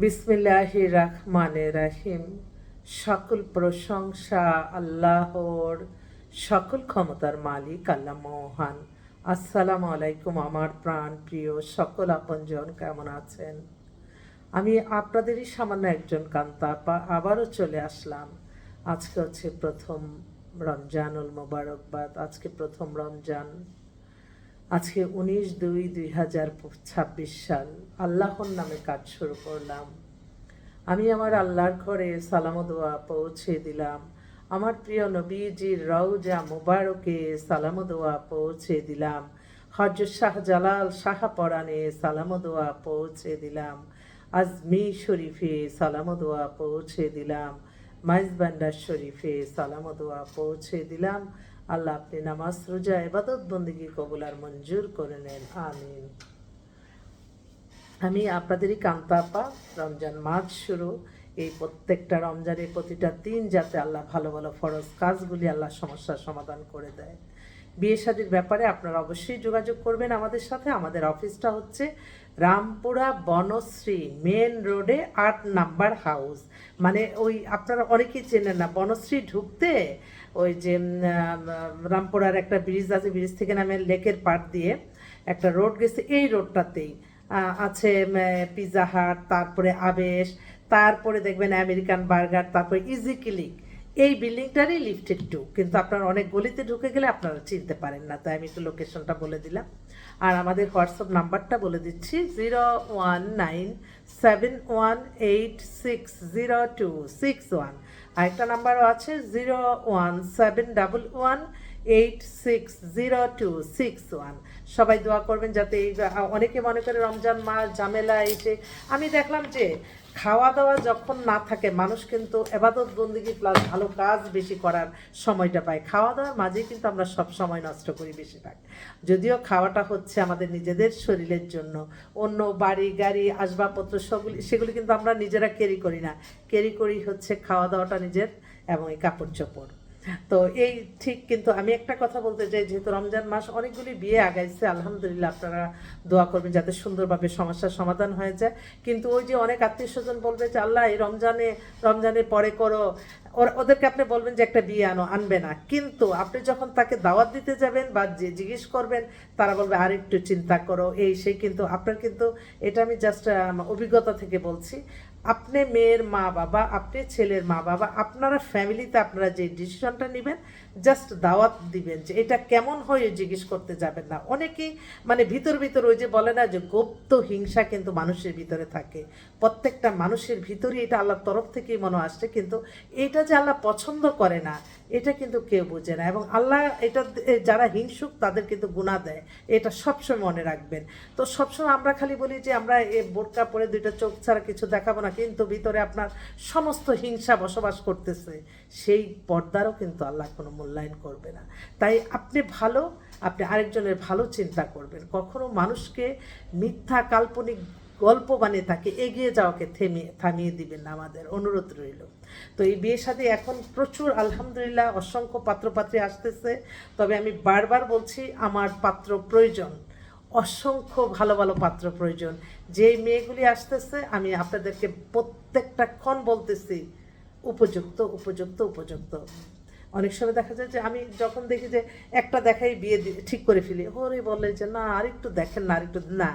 বিসমিল্লাহির রহমানির রহিম। সকল প্রশংসা আল্লাহর, সকল ক্ষমতার মালিক আল্লাহ মহান। আসসালামু আলাইকুম আমার প্রাণ প্রিয় সকল আপনজন, কেমন আছেন? আমি আপনাদেরই সামান্য একজন কান্তা আবারও চলে আসলাম। আজকে হচ্ছে প্রথম রমজানুল মোবারকবাদ। আজকে প্রথম রমজান। আজকে 19/2/2026 সাল। আল্লাহর নামে কাজ শুরু করলাম। আমি আমার আল্লাহর ঘরে সালাম দোয়া পৌঁছে দিলাম। আমার প্রিয় নবীজির রওজা মুবারকে সালাম দোয়া পৌঁছে দিলাম। হযরত শাহজালাল শাহপরানে সালাম দোয়া পৌঁছে দিলাম। আজমির শরীফে সালাম দোয়া পৌঁছে দিলাম। মাইজবান্ডার শরীফে সালাম দোয়া পৌঁছে দিলাম। আল্লাহ আপনি নামাজ রোজা ইবাদত বন্দেগী কবুল আর মঞ্জুর করে নেন, আমিন। আমি আপনাদেরই কান্তাপা। রমজান মাস শুরু। এই প্রত্যেকটা রমজানের প্রতিটা দিন যাতে আল্লাহ ভালো ভালো ফরজ কাজগুলি আল্লাহ সমস্যার সমাধান করে দেয়। বিয়ে শাদীর ব্যাপারে আপনারা অবশ্যই যোগাযোগ করবেন আমাদের সাথে। আমাদের অফিসটা হচ্ছে রামপুরা বনশ্রী মেন রোডে 8 নাম্বার হাউস। মানে ওই আপনারা অনেকেই চেনেন না, বনশ্রী ঢুকতে ওই যে রামপুরার একটা ব্রিজ আছে, ব্রিজ থেকে নামে লেকের পাড় দিয়ে একটা রোড গেছে, এই রোডটাতেই আছে পিৎজা হাট, তারপরে আবেশ, তারপরে দেখবেন আমেরিকান বার্গার, তারপরে ইজি ক্লিক। এই বিল্ডিংটারই লিফটেড 2, কিন্তু আপনারা অনেক গলিতে ঢুকে গেলে আপনারা চিনতে পারেন না, তাই আমি একটু লোকেশনটা বলে দিলাম। আর আমাদের হোয়াটসঅ্যাপ নাম্বারটা বলে দিচ্ছি, 01971860261। আরেকটা নাম্বারও আছে 01711860261। সবাই দোয়া করবেন যাতে এই, অনেকে মনে করে রমজান মাস ঝামেলা এসে, আমি দেখলাম যে খাওয়া দাওয়া যখন না থাকে মানুষ কিন্তু এবাদত বন্দেগী প্লাস ভালো কাজ বেশি করার সময়টা পায়। খাওয়া দাওয়ার মাঝেই কিন্তু আমরা সব সময় নষ্ট করি বেশিরভাগ। যদিও খাওয়াটা হচ্ছে আমাদের নিজেদের শরীরের জন্য, অন্য বাড়ি গাড়ি আসবাবপত্র সেগুলি কিন্তু আমরা নিজেরা ক্যারি করি না। ক্যারি করি হচ্ছে খাওয়া দাওয়াটা নিজের এবং এই কাপড় চোপড়। তো এই ঠিক, কিন্তু আমি একটা কথা বলতে চাই, যেহেতু রমজান মাস অনেকগুলি বিয়ে আগাইছে, আলহামদুলিল্লাহ আপনারা দোয়া করবেন যাতে সুন্দরভাবে সমস্যার সমাধান হয়ে যায়। কিন্তু ওই যে অনেক আত্মীয় স্বজন বলবে যে আল্লাহ এই রমজানের পরে করো, ওদেরকে আপনি বলবেন যে একটা বিয়ে আনবে না, কিন্তু আপনি যখন তাকে দাওয়াত দিতে যাবেন বা যে জিজ্ঞেস করবেন তারা বলবে আর একটু চিন্তা করো, এই সেই। কিন্তু আপনার কিন্তু এটা আমি জাস্ট অভিজ্ঞতা থেকে বলছি, আপনি মেয়ের মা বাবা, আপনি ছেলের মা বাবা, আপনারা ফ্যামিলিতে আপনারা যে ডিসিশনটা নেবেন, জাস্ট দাওয়াত দিবেন যে এটা কেমন হয় জিজ্ঞেস করতে যাবেন না। অনেকেই মানে ভিতর ওই যে বলে না যে গুপ্ত হিংসা কিন্তু মানুষের ভিতরে থাকে, প্রত্যেকটা মানুষের ভিতরেই এটা আল্লাহর তরফ থেকেই মনে আসছে, কিন্তু এটা যে আল্লাহ পছন্দ করে না এটা কিন্তু কেউ বোঝে না, এবং আল্লাহ এটা যারা হিংসুক তাদের কিন্তু গুনাহ দেয়, এটা সবসময় মনে রাখবেন। তো সবসময় আমরা খালি বলি যে আমরা বোরকা পরে 2টা চোখ ছাড়া কিছু দেখাবো না, কিন্তু ভিতরে আপনার সমস্ত হিংসা বসবাস করতেছে, সেই পর্দারও কিন্তু আল্লাহ কোনো মূল্যায়ন করবে না। তাই আপনি আরেকজনের ভালো চিন্তা করবেন, কখনো মানুষকে মিথ্যা কাল্পনিক গল্প বানিয়ে তাকে এগিয়ে যাওয়াকে থামিয়ে দিবেন না, আমাদের অনুরোধ রইল। তো এই বিয়ে শাদী এখন প্রচুর আলহামদুলিল্লাহ অসংখ্য পাত্রপাত্রী আসতেছে, তবে আমি বারবার বলছি আমার পাত্র প্রয়োজন, অসংখ্য ভালো ভালো পাত্র প্রয়োজন। যেই মেয়েগুলি আসতেছে আমি আপনাদেরকে প্রত্যেকটা ক্ষণ বলতেছি উপযুক্ত উপযুক্ত উপযুক্ত। অনেক সময় দেখা যায় যে আমি যখন দেখি যে একটা দেখাই বিয়ে ঠিক করে ফেলি, ওরে বলে যে না আরেকটু দেখেন না, আরেকটু না,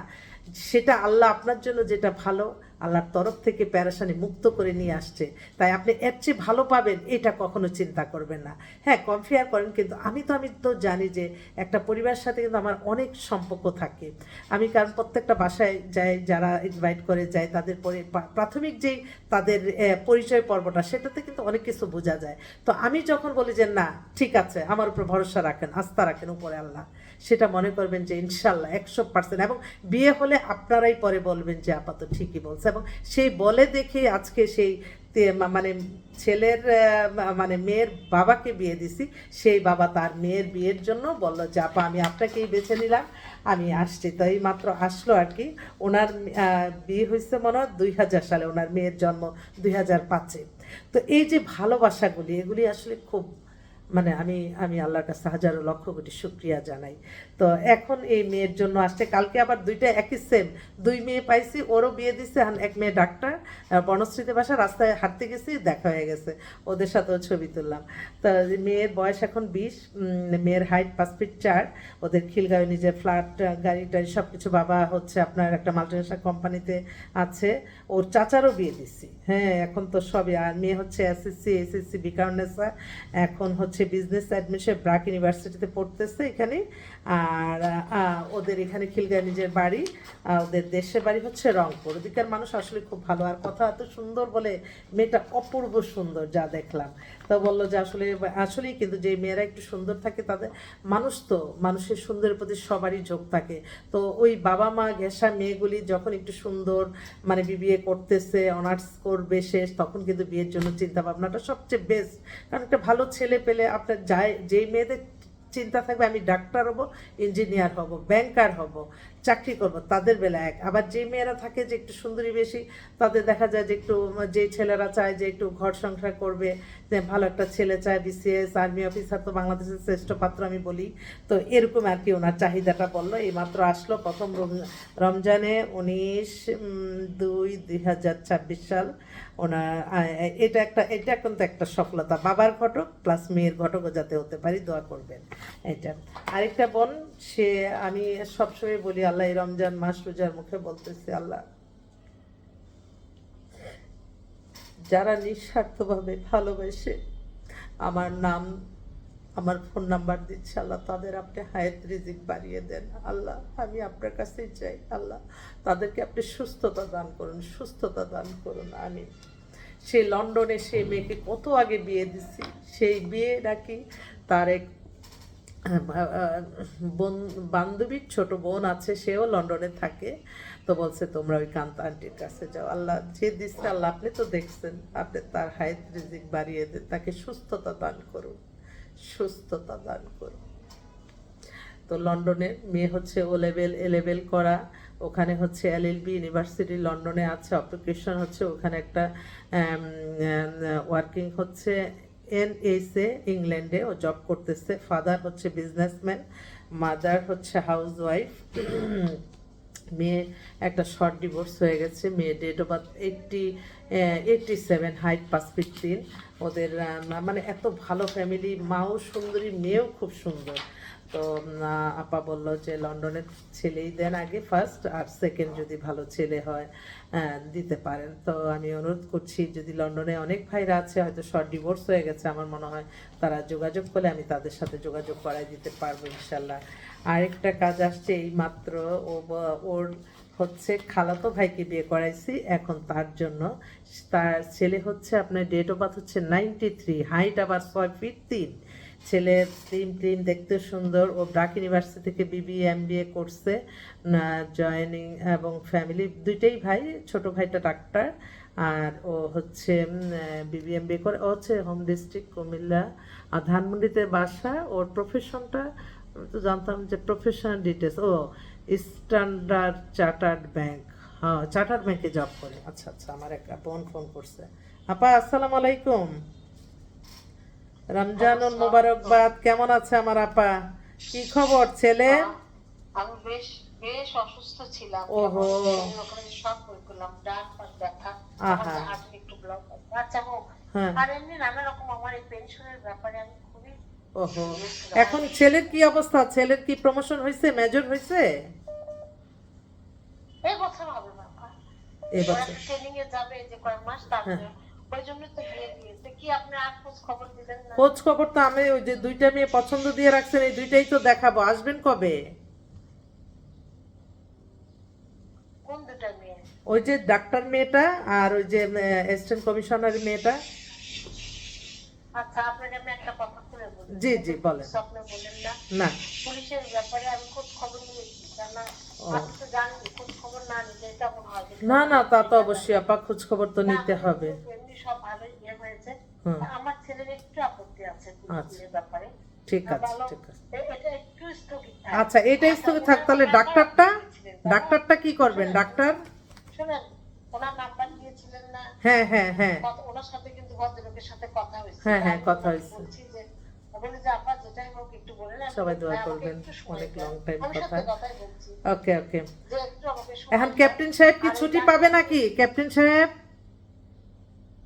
সেটা আল্লাহ আপনার জন্য যেটা ভালো আল্লাহর তরফ থেকে প্যারাশানি মুক্ত করে নিয়ে আসছে, তাই আপনি এর চেয়ে ভালো পাবেন এটা কখনো চিন্তা করবেন না। হ্যাঁ, কম্পেয়ার করেন, কিন্তু আমি তো জানি যে একটা পরিবারের সাথে কিন্তু আমার অনেক সম্পর্ক থাকে। আমি কারণ প্রত্যেকটা বাসায় যাই, যারা ইনভাইট করে যায় তাদের প্রাথমিক যেই তাদের পরিচয় পর্বটা, সেটাতে কিন্তু অনেক কিছু বোঝা যায়। তো আমি যখন বলি যে না ঠিক আছে, আমার উপর ভরসা রাখেন, আস্থা রাখেন উপরে আল্লাহ, সেটা মনে করবেন যে ইনশাল্লাহ 100%। এবং বিয়ে হলে আপনারাই পরে বলবেন যে আপাতত ঠিকই বলছে, এবং সেই বলে দেখে আজকে সেই মানে ছেলের মানে মেয়ের বাবাকে বিয়ে দিছি, সেই বাবা তার মেয়ের বিয়ের জন্য বলল যে আপা আমি আপনাকেই বেছে নিলাম, আমি আসছি। তো এই মাত্র আসলো আর কি। ওনার বিয়ে হয়েছে মনে হয় 2000 সালে, ওনার মেয়ের জন্ম 2005-এ। তো এই যে ভালোবাসাগুলি, এগুলি আসলে খুব মানে আমি আমি আল্লাহর কাছে হাজারো লক্ষ কোটি শুক্রিয়া জানাই। তো এখন এই মেয়ের জন্য আসছে, কালকে আবার দুইটা একই সেম, দুই মেয়ে পাইছি, ওরও বিয়ে দিচ্ছে। এক মেয়ে ডাক্তার, বনশ্রীতে বাসা, রাস্তায় হাঁটতে গেছি দেখা হয়ে গেছে, ওদের সাথেও ছবি তুললাম। তো মেয়ের বয়স এখন 20, মেয়ের হাইট 5 ফিট 4, ওদের খিলগাঁও নিজের ফ্ল্যাট, গাড়ি টাড়ি সব কিছু, বাবা হচ্ছে আপনার একটা মাল্টিনেশনাল কোম্পানিতে আছে। ওর চাচারও বিয়ে দিছি, হ্যাঁ এখন তো সবই। আর মেয়ে হচ্ছে এসএসসি বিকারনেসা, এখন হচ্ছে বিজনেস অ্যাডমিশন ব্রাক ইউনিভার্সিটিতে পড়তেছে এখানে। আর ওদের এখানে খিলগাঁও নিজের বাড়ি, ওদের দেশের বাড়ি হচ্ছে রংপুর। ওদিকের মানুষ আসলে খুব ভালো, আর কথা এত সুন্দর বলে, মেয়েটা অপূর্ব সুন্দর যা দেখলাম। তো বললো যে আসলেই কিন্তু যে মেয়েরা একটু সুন্দর থাকে তাদের, মানুষ তো মানুষের সুন্দরের প্রতি সবারই ঝোঁক থাকে। তো ওই বাবা মা ঘেঁষা মেয়েগুলি যখন একটু সুন্দর, মানে বিবিএ করতেছে, অনার্স করবে শেষ, তখন কিন্তু বিয়ের জন্য চিন্তা ভাবনাটা সবচেয়ে বেস্ট। কারণ একটা ভালো ছেলে পেলে আপনার যেই মেয়েদের চিন্তা থাকবে আমি ডাক্তার হব, ইঞ্জিনিয়ার হব, ব্যাংকার হব, চাকরি করব, তাদের বেলা এক। আবার যে মেয়েরা থাকে যে একটু সুন্দরী বেশি, তাদের দেখা যায় যে একটু, যে ছেলেরা চায় যে একটু ঘর সংসার করবে, যে ভালো একটা ছেলে চায় বিসিএস আর্মি অফিসার, তো বাংলাদেশের শ্রেষ্ঠ পাত্র আমি বলি। তো এরকম আর কি ওনার চাহিদাটা বললো। এইমাত্র আসলো প্রথম রমজানে, 19/2/2026 সাল ওনার। এটা কিন্তু একটা সফলতা, বাবার ঘটক প্লাস মেয়ের ঘটকও যাতে হতে পারি, দোয়া করবেন। এটা আরেকটা বোন, সে আমি সবসময় বলি আল্লাহ, এই রমজান মাস রোজার মুখে বলতেছি, আল্লাহ যারা নিঃস্বার্থভাবে ভালোবেসে আমার নাম, আমার ফোন নাম্বার দিচ্ছে, আল্লাহ তাদের আপনি হায়াত রিজিক বাড়িয়ে দেন। আল্লাহ আমি আপনার কাছেই চাই, আল্লাহ তাদেরকে আপনি সুস্থতা দান করুন, সুস্থতা দান করুন। আমি সেই লন্ডনে সেই মেয়েকে কত আগে বিয়ে দিছি, সেই বিয়ে নাকি তার এক বোন, বান্ধবীর ছোট বোন আছে, সেও লন্ডনে থাকে। তো বলছে তোমরা ওই কান্তা আন্টির কাছে যাও। আল্লাহ যে দিচ্ছে, আল্লাহ আপনি তো দেখছেন, আপনি তার হায়াত রিজিক বাড়িয়ে দেন, তাকে সুস্থতা দান করুন, সুস্থতা দান করুন। তো লন্ডনের মেয়ে হচ্ছে এ লেভেল করা, ওখানে হচ্ছে এলএলবি ইউনিভার্সিটি লন্ডনে আছে, অকুপেশন হচ্ছে ওখানে একটা ওয়ার্কিং হচ্ছে এনএসএ ইংল্যান্ডে, ও জব করতেছে। ফাদার হচ্ছে বিজনেসম্যান, মাদার হচ্ছে হাউস ওয়াইফ। মেয়ে একটা শর্ট ডিভোর্স হয়ে গেছে। মেয়ে date of birth 87, height 5 feet 3। ওদের মানে এত ভালো ফ্যামিলি, মাও সুন্দরী, মেয়েও খুব সুন্দর। তো আপা বলল যে লন্ডনের ছেলেই দেন আগে ফার্স্ট, আর সেকেন্ড যদি ভালো ছেলে হয় দিতে পারেন। তো আমি অনুরোধ করছি, যদি লন্ডনে অনেক ভাইরা আছে হয়তো শর্ট ডিভোর্স হয়ে গেছে, আমার মনে হয় তারা যোগাযোগ করলে আমি তাদের সাথে যোগাযোগ করাই দিতে পারবো ইনশাল্লাহ। আরেকটা কাজ আসছে এই মাত্র, ওর হচ্ছে খালাতো ভাইকে বিয়ে করাইছি এখন, তার জন্য তার ছেলে হচ্ছে আপনার ডেট অফ বার্থ হচ্ছে 93, হাইট আবার 6 ফিট 3। ছেলে স্লিম দেখতে সুন্দর। ও ব্রাক ইউনিভার্সিটি থেকে বিবিএ এমবিএ করছে, জয়েনিং এবং ফ্যামিলি দুইটাই ভাই, ছোট ভাইটা ডাক্তার, আর ও হচ্ছে বিবিএ এমবিএ করে। ও হচ্ছে হোম ডিস্ট্রিক্ট কুমিল্লা, আর ধানমন্ডিতে বাসা। ওর প্রফেশনটা তো জানতাম যে প্রফেশনাল ডিটেলস, ও স্ট্যান্ডার্ড চার্টার্ড ব্যাংক, হ্যাঁ চার্টার্ড ব্যাংকে জব করে। আচ্ছা আচ্ছা, আমার এক বোন ফোন করছে। আপা আসসালামু আলাইকুম, রমজানুল মোবারকবাদ, কেমন আছে আমার আপা? কি খবর ছেলে? আমি বেশ বেশ অসুস্থ ছিলাম। ওহো, ওখানে সব করলাম, ডান পাশ ব্যথা, আমার আহা, হার্টে একটু ব্লক, আচ্ছা হোক। হ্যাঁ, আর এমনি নানা রকম আমার এই পেনশনের ব্যাপারে আমি খুবই ওহো। serious ছিলাম। এখন ছেলের কি অবস্থা? ছেলের কি প্রমোশন হয়েছে, মেজর হয়েছে? এই বছর হবে বাবা, ওরা এবছর? ট্রেনিং এ যাবে যে কয়েক মাস, তারপরে ওই জন্য তো বিয়ে দিয়েছে। কি আপনি আর খোঁজ খবর দিলেন না? খোঁজ খবর তো আমি, ওই যে দুইটা মেয়ে পছন্দ দিয়ে রাখছেন, এই দুইটাই তো দেখাবো, আসবেন কবে? কোন দুটা মেয়ে? ওই যে ডাক্তার মেয়েটা, আর ওই যে অ্যাসিস্ট্যান্ট কমিশনার মেয়েটা। আচ্ছা আপনাকে আমি একটা কথা খুলে বলি, জি জি বলেন। স্বপ্নে বলেন না। না, পুলিশের ব্যাপারে আমি খোঁজ খবর নিয়েছি, কেননা ও, আপনি তো জানেন খোঁজ খবর না নিলে কেমন হয়। না না, তা তো অবশ্যই আপা, খোঁজ খবর তো নিতে হবে। এমনি সব ভালোই বিয়ে হয়েছে। হুম, আমার ছেলের একটু আপত্তি আছে আচ্ছা, পুলিশের ব্যাপারে। ঠিক আছে ভালো, ঠিক আছে। এটা একটু স্থগিত থাক। আচ্ছা, এটা স্থগিত থাক। তাহলে ডাক্তারটা কি করবেন ডাক্তার? শুনেন, ওনার নাম্বার দিয়েছিলেন না? হ্যাঁ হ্যাঁ হ্যাঁ ওনার সাথে কিন্তু ভদ্রলোকের সাথে কথা হয়েছে। হ্যাঁ হ্যাঁ, আমি কথা ওনাকে হয়েছে। বলছি যে বলি যে আপা যেটাই হোক একটু বলেন। আমি সবাই বলি, দোয়া "ভাই, আমাকে করবেন, একটু সময় অনেক দেন।" লং টাইম আমি কথা। সত্যি কথাই বলছি ওকে ওকে। যে একটু আমাকে সময় এখন দেন। ক্যাপ্টেন সাহেব কি আর ছুটি এটা- পাবে নাকি ক্যাপ্টেন সাহেব?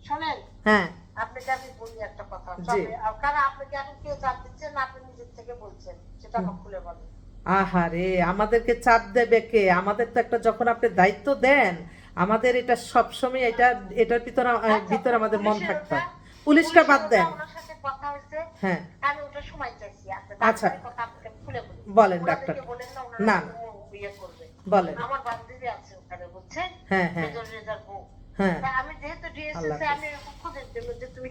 শোনেন, হ্যাঁ আপনাকে আমি বলি একটা কথা, জি। তবে কারণ আপনাকে এখন কেউ চাপ দিচ্ছেন না, আপনি নিজের থেকে বলছেন, সেটা আমাকে খুলে বলেন। আহারে, আমাদেরকে চাপ দেবে কে? আমাদের তো একটা, যখন আপনি দায়িত্ব দেন, আমাদের এটা সবসময় এটা, এটার ভিতরে আচ্ছা, ভিতরে আমাদের মন পুলিশের থাকতে ওটা, হয়। পুলিশটা বাদ দেন। ওনার সাথে কথা হয়েছে, হ্যাঁ আমি ওটা সময় চাইছি। আচ্ছা, আচ্ছা, ডাক্তারের কথা আপনাকে আমি খুলে বলি। বলেন ডাক্তার। ওনাদেরকে বলেন না, ওনারা না তো ইয়ে করবে। বলেন। আমার বান্ধবী আছে ওখানে, বুঝছেন? হ্যাঁ হ্যাঁ মেজর রেজার বউ। হ্যাঁ। তা আমি যেহেতু আল্লাহ ডিএসএস হাফেজ। আমি এরকম খোঁজের জন্য যে তুমি